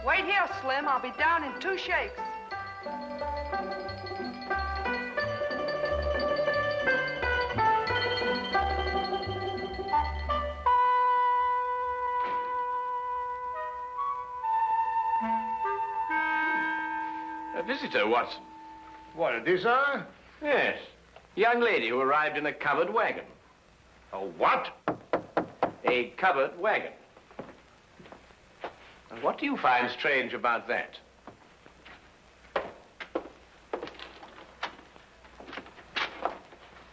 Wait here, Slim. I'll be down in 2 shakes. A visitor, Watson. What, a desire? Yes. Young lady who arrived in a covered wagon. A what? A covered wagon. And what do you find strange about that?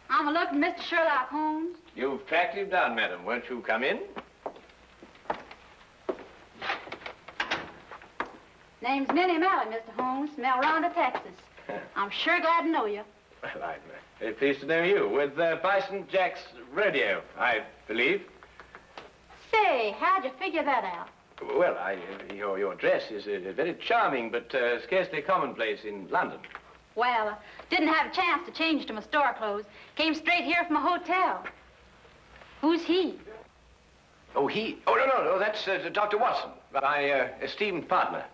I'm looking, Mr. Sherlock Holmes. You've tracked him down, madam. Won't you come in? Name's Minnie O'Malley, Mr. Holmes, from El Rondo, Texas. I'm sure glad to know you. Well, I'm very pleased to know you. With Bison Jack's rodeo, I believe. Say, how'd you figure that out? Well, your dress is very charming, but scarcely commonplace in London. Well, didn't have a chance to change to my store clothes. Came straight here from a hotel. Who's he? Oh, he? Oh, no, that's Dr. Watson, my esteemed partner.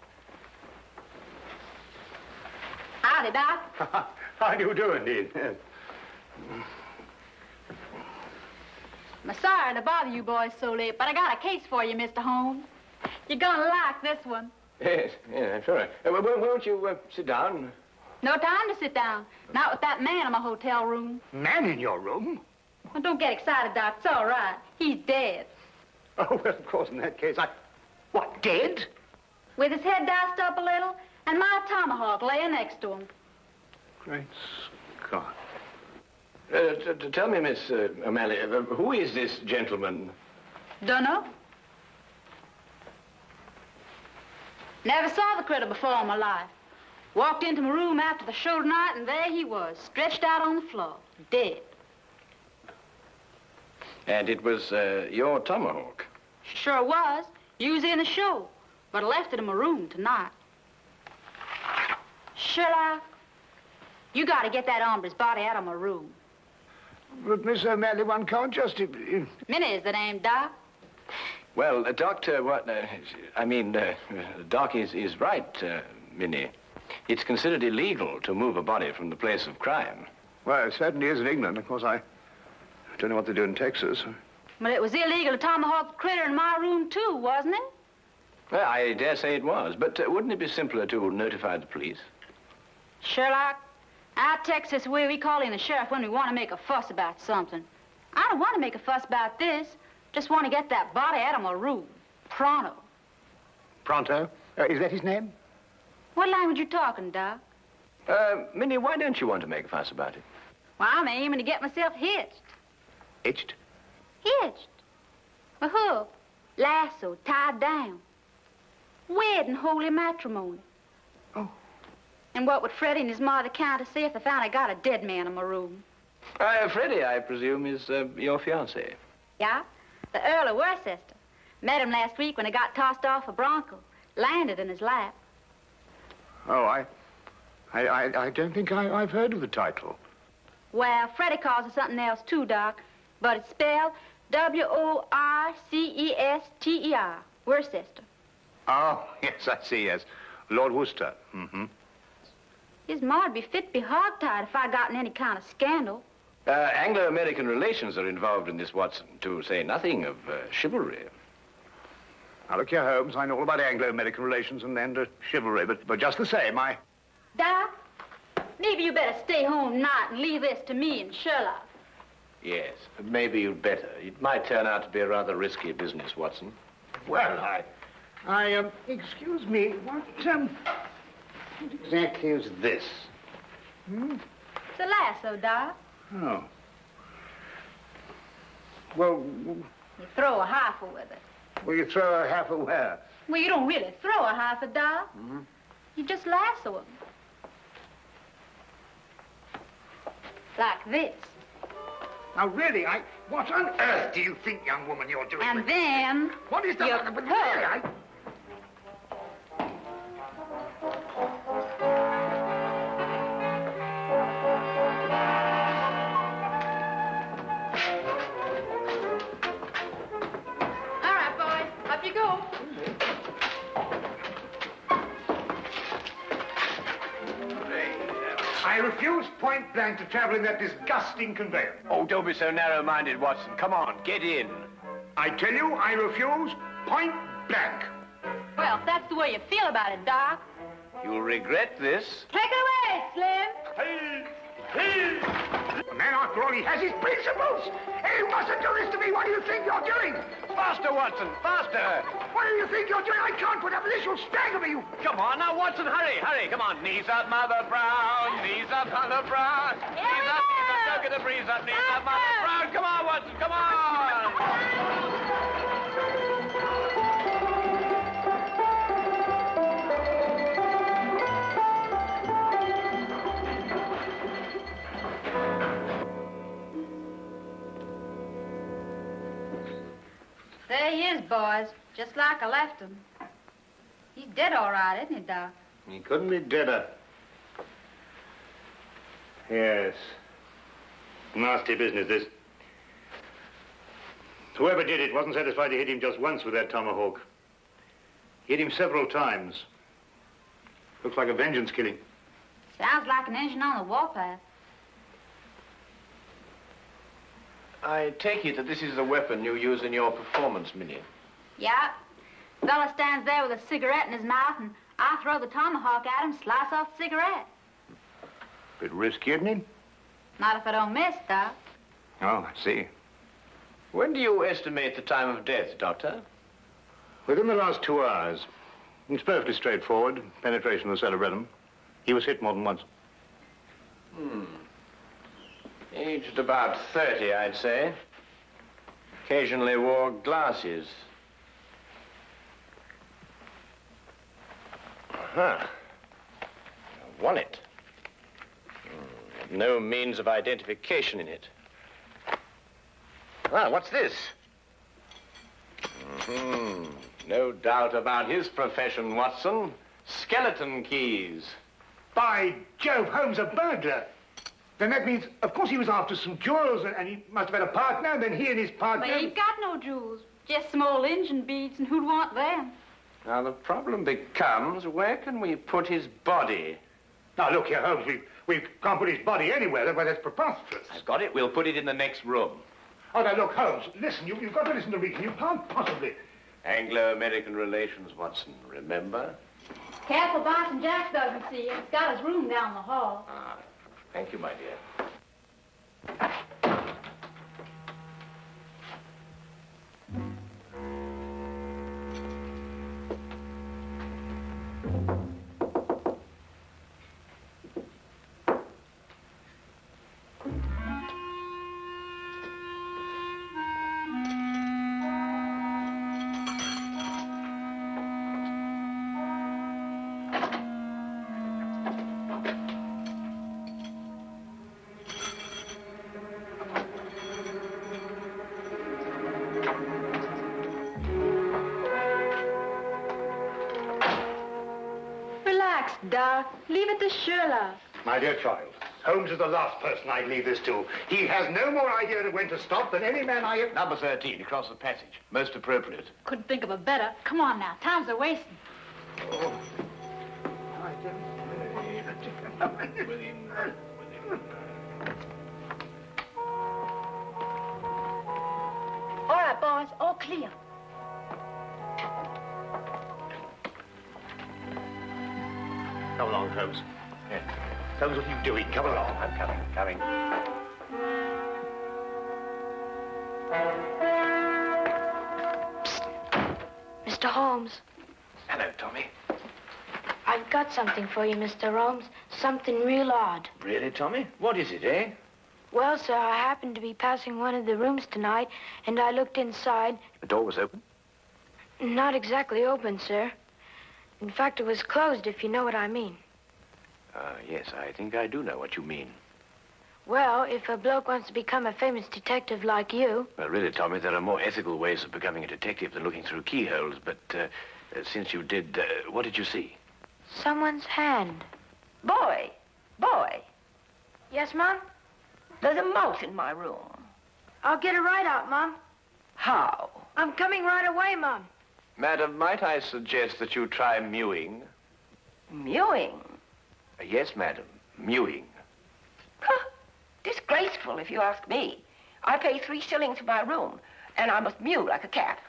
Howdy, Doc. How do you do, indeed? Yes. I'm sorry to bother you boys so late, but I got a case for you, Mr. Holmes. You're gonna like this one. Yes, I'm sure. Won't you sit down? No time to sit down. Not with that man in my hotel room. Man in your room? Well, don't get excited, Doc. It's all right. He's dead. Oh, well, of course, in that case, What, dead? With his head diced up a little, and my tomahawk laying next to him. Great Scott. Tell me, Miss O'Malley, who is this gentleman? Dunno. Never saw the critter before in my life. Walked into my room after the show tonight, and there he was, stretched out on the floor, dead. And it was your tomahawk? Sure was. You was in the show, but I left it in my room tonight. Sherlock, you got to get that hombre's body out of my room. But, Miss O'Malley, one can't just... Minnie is the name, Doc. Well, Doctor, Doc is right, Minnie. It's considered illegal to move a body from the place of crime. Well, it certainly is in England. Of course, I don't know what they do in Texas. But it was illegal to tomahawk the critter in my room, too, wasn't it? Well, I dare say it was, but wouldn't it be simpler to notify the police? Sherlock, out Texas way we call in the sheriff when we want to make a fuss about something. I don't want to make a fuss about this. Just want to get that body out of my room. Pronto. Pronto? Is that his name? What language you talking, Doc? Minnie, why don't you want to make a fuss about it? Well, I'm aiming to get myself hitched. Hitched? Hitched. A hook, lasso, tied down. Wedding, holy matrimony. Oh. And what would Freddie and his mother count to see if they found I got a dead man in my room? Freddie, I presume, is your fiancé. Yeah, the Earl of Worcester. Met him last week when he got tossed off a bronco. Landed in his lap. Oh, I don't think I've heard of the title. Well, Freddie calls it something else too, Doc. But it's spelled W-O-R-C-E-S-T-E-R. Worcester. Oh, yes, I see, yes. Lord Worcester. Mm-hmm. His ma'd be fit to be hogtied if I got in any kind of scandal. Anglo-American relations are involved in this, Watson, to say nothing of chivalry. Now, look here, Holmes, I know all about Anglo-American relations and chivalry, but just the same, Doc, maybe you better stay home tonight and leave this to me and Sherlock. Yes, maybe you'd better. It might turn out to be a rather risky business, Watson. Well, excuse me, what exactly is this? Hmm? It's a lasso, Doc. Oh. Well, You throw a heifer with it. will you throw a half a where? Well, you don't really throw a heifer, Doc. Mm-hmm. You just lasso him. Like this. Now, really, what on earth do you think, young woman, you're doing? And then... What is that? you But pull. really, All right, boys. Up you go. I refuse point blank to travel in that disgusting conveyance. Oh, don't be so narrow-minded, Watson. Come on, get in. I tell you, I refuse point blank. Well, if that's the way you feel about it, Doc. You'll regret this. Take it away, Slim. The man, after all, he has his principles. Hey, you mustn't do this to me. What do you think you're doing? Faster, Watson, faster. What do you think you're doing? I can't put up with this. You'll stagger me. Come on now, Watson, hurry, hurry. Come on, knees up, Mother Brown. Knees up, Mother Brown. Knees up, don't get the breeze up. Knees up, Mother Brown. Come on, Watson, come on. There he is, boys. Just like I left him. He's dead all right, isn't he, Doc? He couldn't be deader. Yes. Nasty business, this. Whoever did it wasn't satisfied to hit him just once with that tomahawk. Hit him several times. Looks like a vengeance killing. Sounds like an engine on the warpath. I take it that this is the weapon you use in your performance, Minnie. Yeah. Fella stands there with a cigarette in his mouth, and I throw the tomahawk at him, slice off the cigarette. Bit risky, isn't it? Not if I don't miss, Doc. Oh, I see. When do you estimate the time of death, Doctor? Within the last 2 hours. It's perfectly straightforward. Penetration of the cerebellum. He was hit more than once. Aged about 30, I'd say. Occasionally wore glasses. Huh. Won it. No means of identification in it. Ah, what's this? No doubt about his profession, Watson. Skeleton keys. By Jove, Holmes, a burglar. Then that means, of course, he was after some jewels, and he must have had a partner, and then he and his partner... But he ain't got no jewels. Just some old engine beads, and who'd want them? Now, the problem becomes, where can we put his body? Now, look here, Holmes, we can't put his body anywhere. That's preposterous. I've got it. We'll put it in the next room. Oh, now, look, Holmes, listen, you've got to listen to reason. You can't possibly... Anglo-American relations, Watson, remember? Careful Bison Jack doesn't see you. He's got his room down the hall. Ah, thank you, my dear. Sherlock. Leave it to Sherlock. My dear child, Holmes is the last person I'd leave this to. He has no more idea of when to stop than any man I have... Number 13, across the passage. Most appropriate. Couldn't think of a better. Come on now. Time's a wasting. Oh. All right, boys. All clear. Come along, Holmes. Yeah. Holmes, what are you doing? Come along. I'm coming. Mr. Holmes, Hello, Tommy. I've got something for you, Mr. Holmes. Something real odd. Really, Tommy? What is it, eh? Well, sir, I happened to be passing one of the rooms tonight, and I looked inside. The door was open? Not exactly open, sir. In fact, it was closed, if you know what I mean. Yes, I think I do know what you mean. Well, if a bloke wants to become a famous detective like you... Well, really, Tommy, there are more ethical ways of becoming a detective than looking through keyholes, but since you did, what did you see? Someone's hand. Boy. Yes, Mom? There's a mouse in my room. I'll get it right out, Mom. How? I'm coming right away, Mom. Madam, might I suggest that you try mewing? Mewing? Yes, madam, mewing. Huh. Disgraceful, if you ask me. I pay 3 shillings for my room, and I must mew like a cat.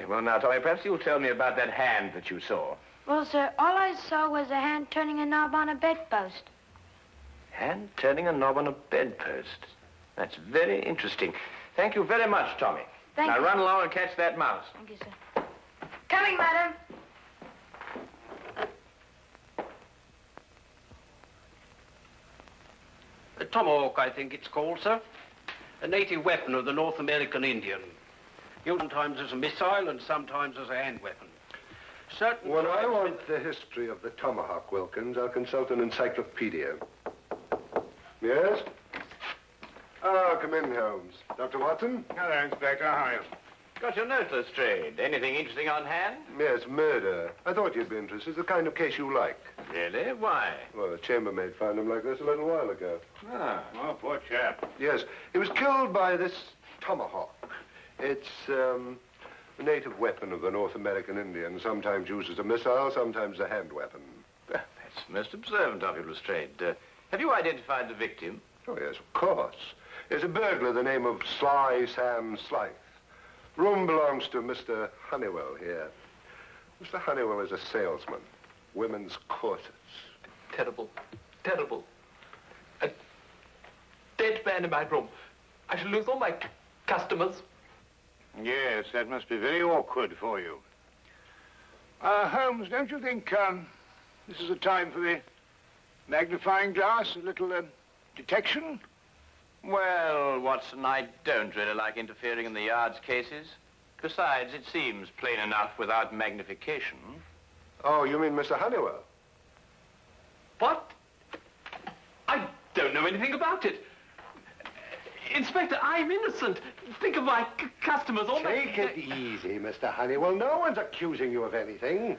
Well, now, Tommy, perhaps you'll tell me about that hand that you saw. Well, sir, all I saw was a hand turning a knob on a bedpost. Hand turning a knob on a bedpost. That's very interesting. Thank you very much, Tommy. Thank now you. run along and catch that mouse. Thank you, sir. Coming, madam. A tomahawk, I think it's called, sir. A native weapon of the North American Indian. Used sometimes as a missile and sometimes as a hand weapon. Certain When I tribes- want the history of the tomahawk, Wilkins, I'll consult an encyclopedia. Yes? Ah, come in, Holmes. Dr. Watson? Hello, Inspector. How are you? Got your note, Lestrade. Anything interesting on hand? Yes, murder. I thought you'd be interested. It's the kind of case you like. Really? Why? Well, a chambermaid found him like this a little while ago. Ah. Oh, poor chap. Yes, he was killed by this tomahawk. It's a native weapon of the North American Indian, sometimes used as a missile, sometimes a hand weapon. That's most observant of you, Lestrade. Have you identified the victim? Oh, yes, of course. There's a burglar, the name of Sly Sam Slythe. Room belongs to Mr. Honeywell here. Mr. Honeywell is a salesman. Women's corsets. Terrible. A dead man in my room. I shall lose all my customers. Yes, that must be very awkward for you. Holmes, don't you think this is a time for the magnifying glass, a little detection? Well, Watson, I don't really like interfering in the yard's cases. Besides, it seems plain enough without magnification. Oh, you mean Mr. Honeywell? What? I don't know anything about it. Inspector, I'm innocent. Think of my customers. All Take it easy, Mr. Honeywell. No one's accusing you of anything.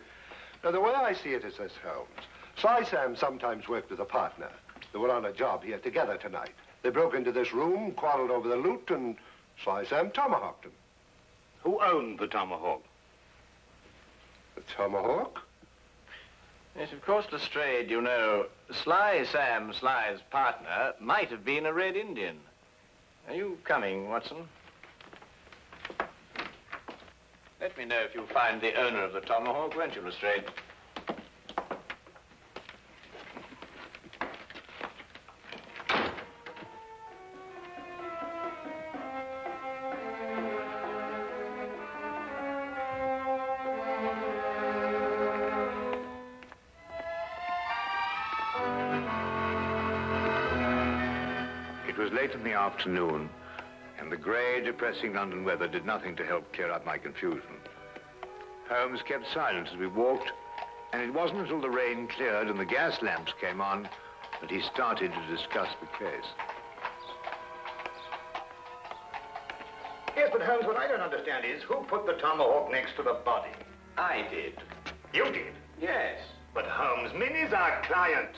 Now, the way I see it is this, Holmes. Sly Sam sometimes worked with a partner. They were on a job here together tonight. They broke into this room, quarreled over the loot, and Sly Sam tomahawked him. Who owned the tomahawk? The tomahawk? Yes, of course, Lestrade, you know, Sly Sam Sly's partner might have been a Red Indian. Are you coming, Watson? Let me know if you find the owner of the tomahawk, won't you, Lestrade? It was late in the afternoon, and the grey, depressing London weather did nothing to help clear up my confusion. Holmes kept silent as we walked, and it wasn't until the rain cleared and the gas lamps came on that he started to discuss the case. Yes, but Holmes, what I don't understand is who put the tomahawk next to the body? I did. You did? Yes. But Holmes, Minnie's our client.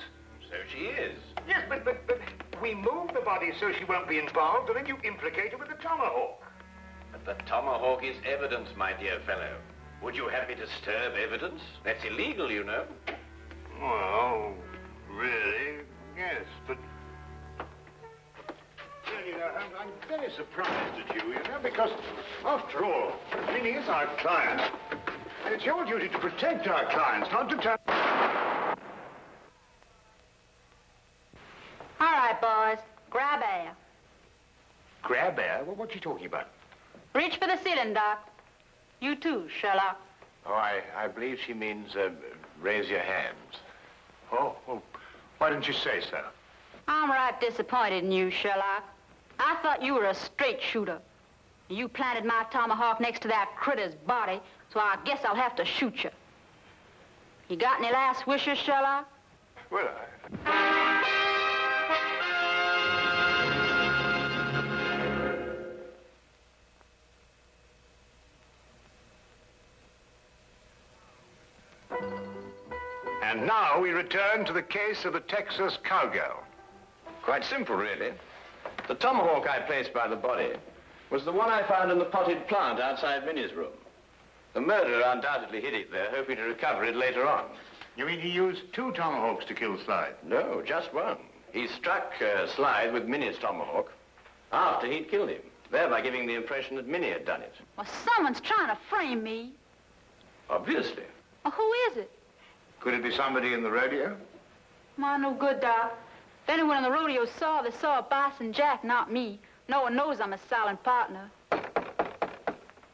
So she is. Yes, but we moved the body so she won't be involved, and then you implicate her with the tomahawk. But the tomahawk is evidence, my dear fellow. Would you have me disturb evidence? That's illegal, you know. Well, really, yes, but... Well, you know, I'm very surprised at you, because, after all, Minnie is our client. And it's your duty to protect our clients, not to turn... All right, boys. Grab air. Grab air? Well, what's she talking about? Reach for the ceiling, Doc. You too, Sherlock. Oh, I believe she means, raise your hands. Oh, well, why didn't you say so? I'm right disappointed in you, Sherlock. I thought you were a straight shooter. You planted my tomahawk next to that critter's body, so I guess I'll have to shoot you. You got any last wishes, Sherlock? Well, And now we return to the case of the Texas Cowgirl. Quite simple, really. The tomahawk I placed by the body was the one I found in the potted plant outside Minnie's room. The murderer undoubtedly hid it there, hoping to recover it later on. You mean he used 2 tomahawks to kill Slide? No, just one. He struck Slide with Minnie's tomahawk after he'd killed him, thereby giving the impression that Minnie had done it. Well, someone's trying to frame me. Obviously. Well, who is it? Could it be somebody in the rodeo? My no good, Doc. If anyone in the rodeo saw, they saw Bison Jack, not me. No one knows I'm a silent partner.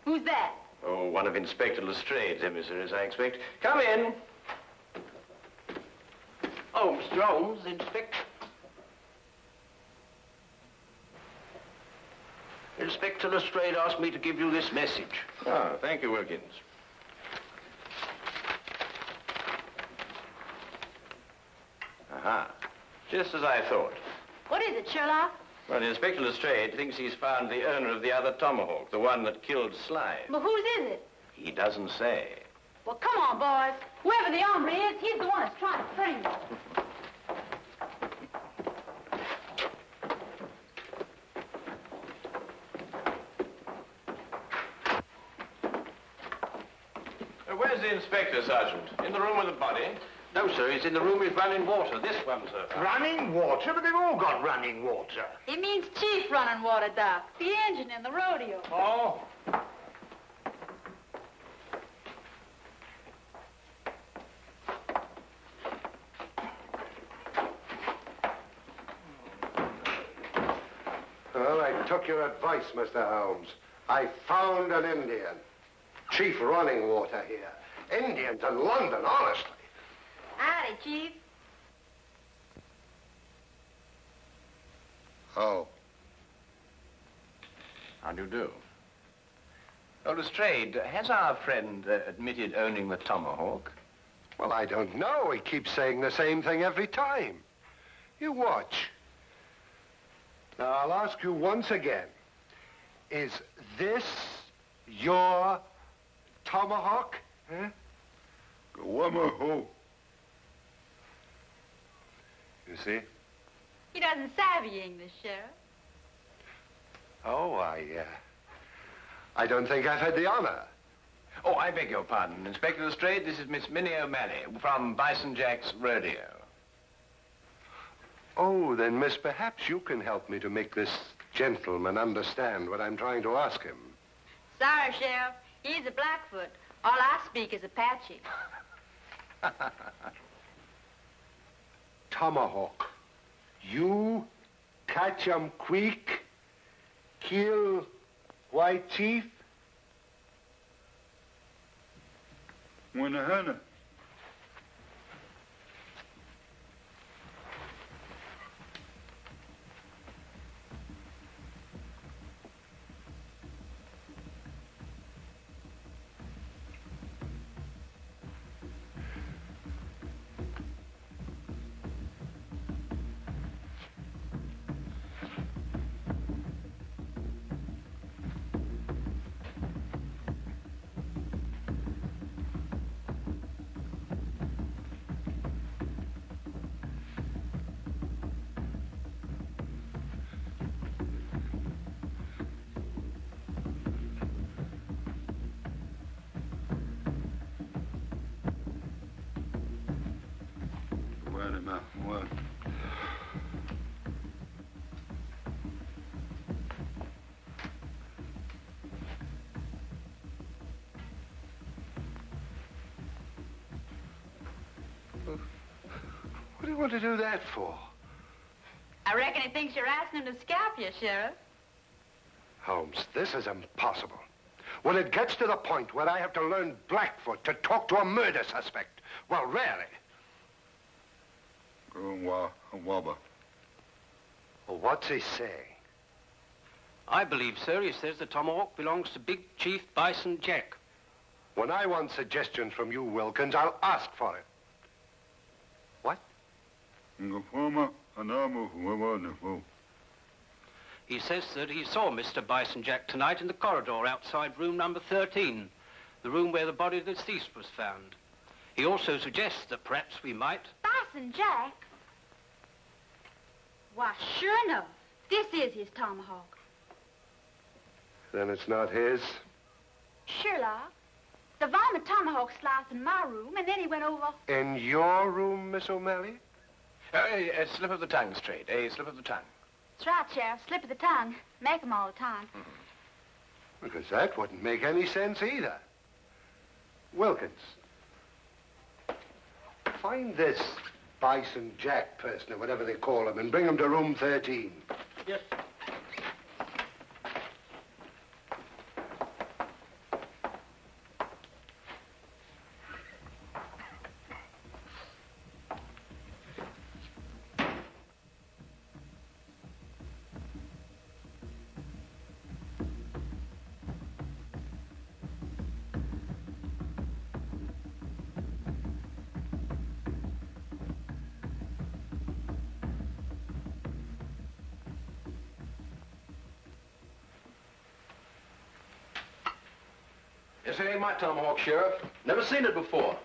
Who's that? Oh, one of Inspector Lestrade's emissaries, I expect. Come in. Oh, Mr. Holmes, Inspector. Inspector Lestrade asked me to give you this message. Oh, thank you, Wilkins. Aha. Just as I thought. What is it, Sherlock? Well, Inspector Lestrade thinks he's found the owner of the other tomahawk, the one that killed Slide. Well, whose is it? He doesn't say. Well, come on, boys. Whoever the hombre is, he's the one that's trying to frame me. Where's the inspector, Sergeant? In the room with the body? No, sir, he's in the room with running water. This one, sir. Running water? But they've all got running water. It means Chief running water, Doc. The engine in the rodeo. Oh. Well, I took your advice, Mr. Holmes. I found an Indian. Chief running water here. Indians in London, honestly. Howdy, Chief. Oh. How do you do? Oh, Lestrade, has our friend admitted owning the tomahawk? Well, I don't know. He keeps saying the same thing every time. You watch. Now, I'll ask you once again. Is this your tomahawk? Huh? Tomahawk. You see? He doesn't savvy English, Sheriff. Oh, I don't think I've had the honor. Oh, I beg your pardon. Inspector Lestrade, this is Miss Minnie O'Malley from Bison Jack's rodeo. Oh, then, miss, perhaps you can help me to make this gentleman understand what I'm trying to ask him. Sorry, Sheriff. He's a Blackfoot. All I speak is Apache. Tomahawk. You catch 'em quick, kill white chief? Wanna. What do you want to do that for? I reckon he thinks you're asking him to scalp you, Sheriff. Holmes, this is impossible. When it gets to the point where I have to learn Blackfoot to talk to a murder suspect, well, really. Well, what's he saying? I believe, sir, he says the tomahawk belongs to Big Chief Bison Jack. When I want suggestions from you, Wilkins, I'll ask for it. What? He says that he saw Mr. Bison Jack tonight in the corridor outside room number 13, the room where the body of the deceased was found. He also suggests that perhaps we might... Bison Jack? Why, sure enough, this is his tomahawk. Then it's not his? Sherlock, the varmint tomahawk sliced in my room, and then he went over... In your room, Miss O'Malley? A slip of the tongue, straight. A slip of the tongue. That's right, Sheriff. Slip of the tongue. Make 'em all the time. Because that wouldn't make any sense either. Wilkins, find this Bison Jack person, or whatever they call him, and bring him to room 13. Yes. This ain't my tomahawk, Sheriff. Never seen it before.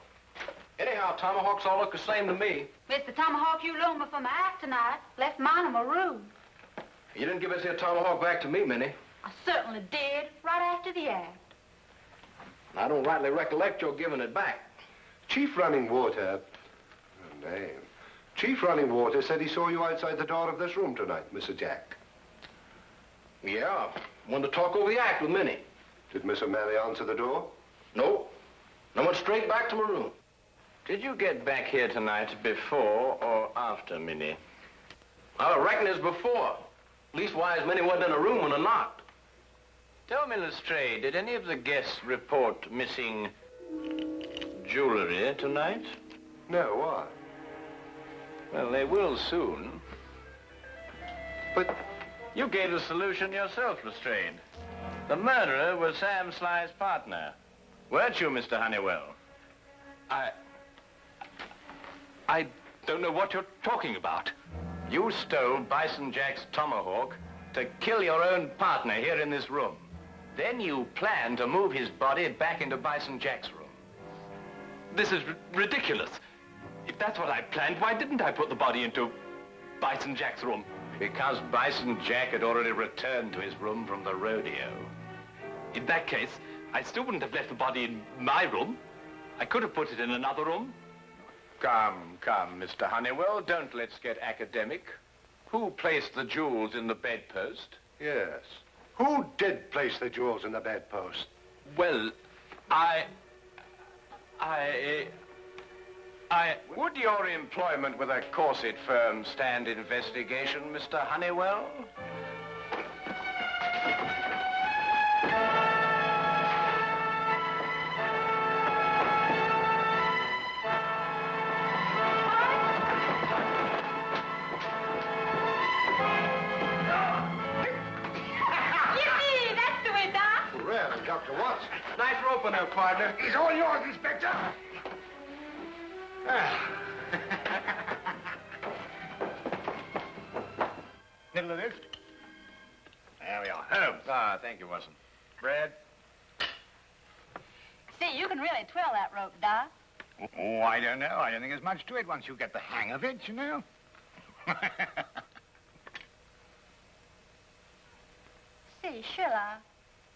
Anyhow, tomahawks all look the same to me. It's the tomahawk you loaned me for my act tonight. Left mine in my room. You didn't give us your tomahawk back to me, Minnie. I certainly did, right after the act. I don't rightly recollect your giving it back. Chief Running Water... Oh, name. Chief Running Water said he saw you outside the door of this room tonight, Mr. Jack. Yeah, wanted to talk over the act with Minnie. Did Miss O'Malley answer the door? No. I went straight back to my room. Did you get back here tonight before or after Minnie? I reckon it's before. Leastwise, Minnie wasn't in a room when I knocked. Tell me, Lestrade, did any of the guests report missing jewelry tonight? No, why? Well, they will soon. But... You gave the solution yourself, Lestrade. The murderer was Sam Sly's partner. Weren't you, Mr. Honeywell? I don't know what you're talking about. You stole Bison Jack's tomahawk to kill your own partner here in this room. Then you planned to move his body back into Bison Jack's room. This is ridiculous. If that's what I planned, why didn't I put the body into Bison Jack's room? Because Bison Jack had already returned to his room from the rodeo. In that case, I still wouldn't have left the body in my room. I could have put it in another room. Come, Mr. Honeywell, don't let's get academic. Who placed the jewels in the bedpost? Yes. Who did place the jewels in the bedpost? Well, Would your employment with a corset firm stand investigation, Mr. Honeywell? Yippee! That's the way, Doc. Really, Dr. Watson? Nice rope in there, partner. He's all yours, Inspector. Middle of this. There we are. Holmes. Ah, thank you, Watson. Bread. See, you can really twirl that rope, Doc. Oh, I don't know. I don't think there's much to it once you get the hang of it, you know. Say, Sherlock,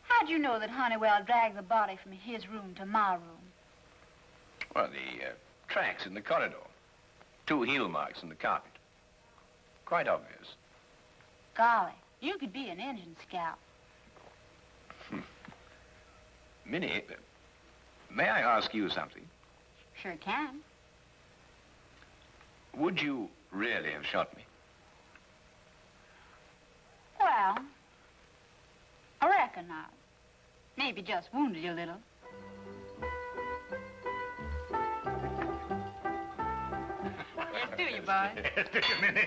how'd you know that Honeywell dragged the body from his room to my room? Well, the tracks in the corridor. 2 heel marks in the carpet. Quite obvious. Golly, you could be an engine scout. Minnie, may I ask you something? Sure can. Would you really have shot me? Well, I reckon not. Maybe just wounded you a little. Yes, do you, boy? Yes, do you, Minnie?